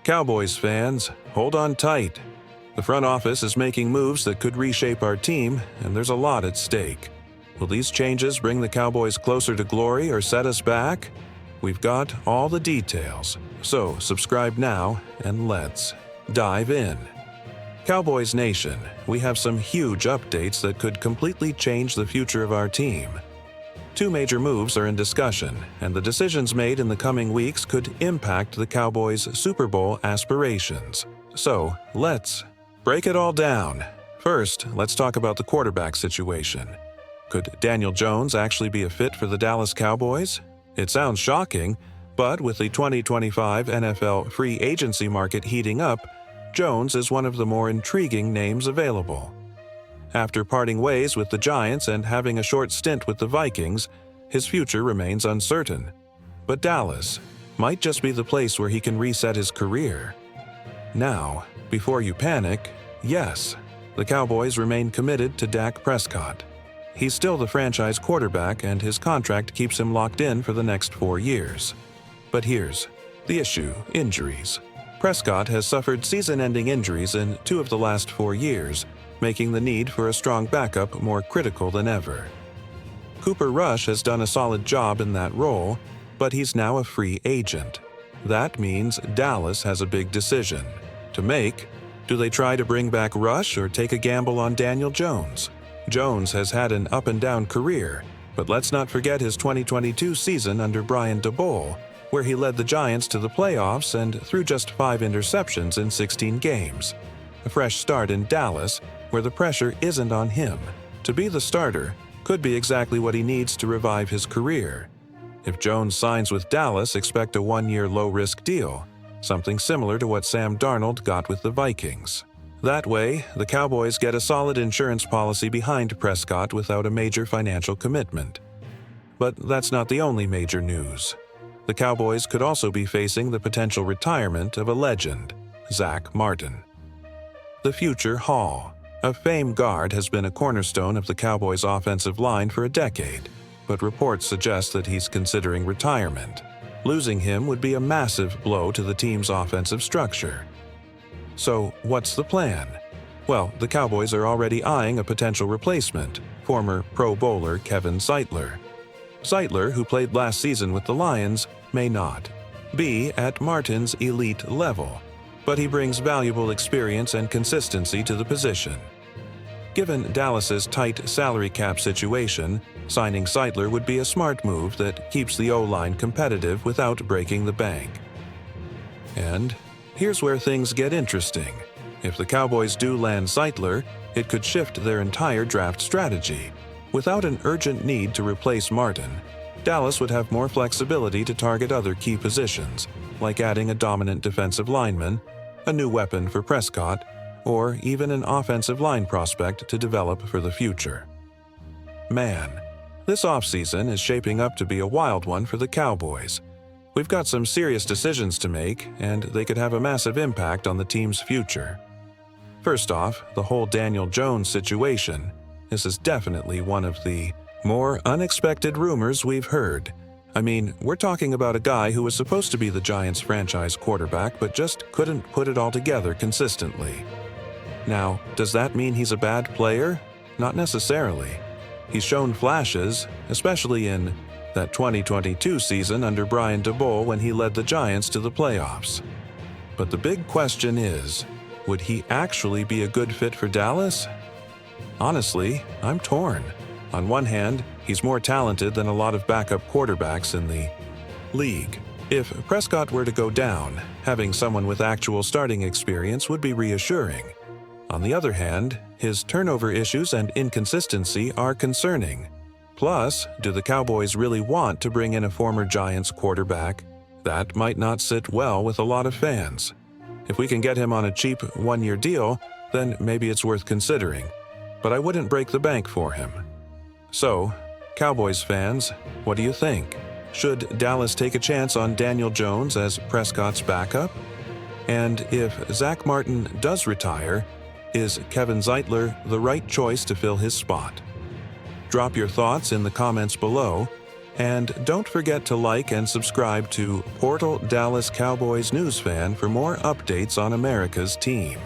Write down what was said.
Cowboys fans, hold on tight. The front office is making moves that could reshape our team, and there's a lot at stake. Will these changes bring the Cowboys closer to glory or set us back? We've got all the details, so subscribe now and let's dive in. Cowboys Nation, we have some huge updates that could completely change the future of our team. Two major moves are in discussion, and the decisions made in the coming weeks could impact the Cowboys' Super Bowl aspirations. So, let's break it all down. First, let's talk about the quarterback situation. Could Daniel Jones actually be a fit for the Dallas Cowboys? It sounds shocking, but with the 2025 NFL free agency market heating up, Jones is one of the more intriguing names available. After parting ways with the Giants and having a short stint with the Vikings, his future remains uncertain. But Dallas might just be the place where he can reset his career. Now, before you panic, yes, the Cowboys remain committed to Dak Prescott. He's still the franchise quarterback, and his contract keeps him locked in for the next 4 years. But here's the issue: injuries. Prescott has suffered season-ending injuries in 2 of the last 4 years, making the need for a strong backup more critical than ever. Cooper Rush has done a solid job in that role, but he's now a free agent. That means Dallas has a big decision to make. Do they try to bring back Rush or take a gamble on Daniel Jones? Jones has had an up-and-down career, but let's not forget his 2022 season under Brian Daboll, where he led the Giants to the playoffs and threw just 5 interceptions in 16 games. A fresh start in Dallas, where the pressure isn't on him to be the starter, could be exactly what he needs to revive his career. If Jones signs with Dallas, expect a 1-year low-risk deal, something similar to what Sam Darnold got with the Vikings. That way, the Cowboys get a solid insurance policy behind Prescott without a major financial commitment. But that's not the only major news. The Cowboys could also be facing the potential retirement of a legend, Zach Martin. The future Hall. A famed guard has been a cornerstone of the Cowboys' offensive line for a decade, but reports suggest that he's considering retirement. Losing him would be a massive blow to the team's offensive structure. So, what's the plan? Well, the Cowboys are already eyeing a potential replacement, former Pro Bowler Kevin Zeitler. Zeitler, who played last season with the Lions, may not be at Martin's elite level, but he brings valuable experience and consistency to the position. Given Dallas's tight salary cap situation, signing Zeitler would be a smart move that keeps the O-line competitive without breaking the bank. And here's where things get interesting. If the Cowboys do land Zeitler, it could shift their entire draft strategy. Without an urgent need to replace Martin, Dallas would have more flexibility to target other key positions, like adding a dominant defensive lineman, a new weapon for Prescott, or even an offensive line prospect to develop for the future. Man, this offseason is shaping up to be a wild one for the Cowboys. We've got some serious decisions to make, and they could have a massive impact on the team's future. First off, the whole Daniel Jones situation. This is definitely one of the more unexpected rumors we've heard. I mean, we're talking about a guy who was supposed to be the Giants' franchise quarterback but just couldn't put it all together consistently. Now, does that mean he's a bad player? Not necessarily. He's shown flashes, especially in that 2022 season under Brian Daboll when he led the Giants to the playoffs. But the big question is, would he actually be a good fit for Dallas? Honestly, I'm torn. On one hand, he's more talented than a lot of backup quarterbacks in the league. If Prescott were to go down, having someone with actual starting experience would be reassuring. On the other hand, his turnover issues and inconsistency are concerning. Plus, do the Cowboys really want to bring in a former Giants quarterback? That might not sit well with a lot of fans. If we can get him on a cheap 1-year deal, then maybe it's worth considering. But I wouldn't break the bank for him. So, Cowboys fans, what do you think? Should Dallas take a chance on Daniel Jones as Prescott's backup? And if Zach Martin does retire, is Kevin Zeitler the right choice to fill his spot? Drop your thoughts in the comments below, And don't forget to like and subscribe to Portal Dallas Cowboys News Fan for more updates on America's team.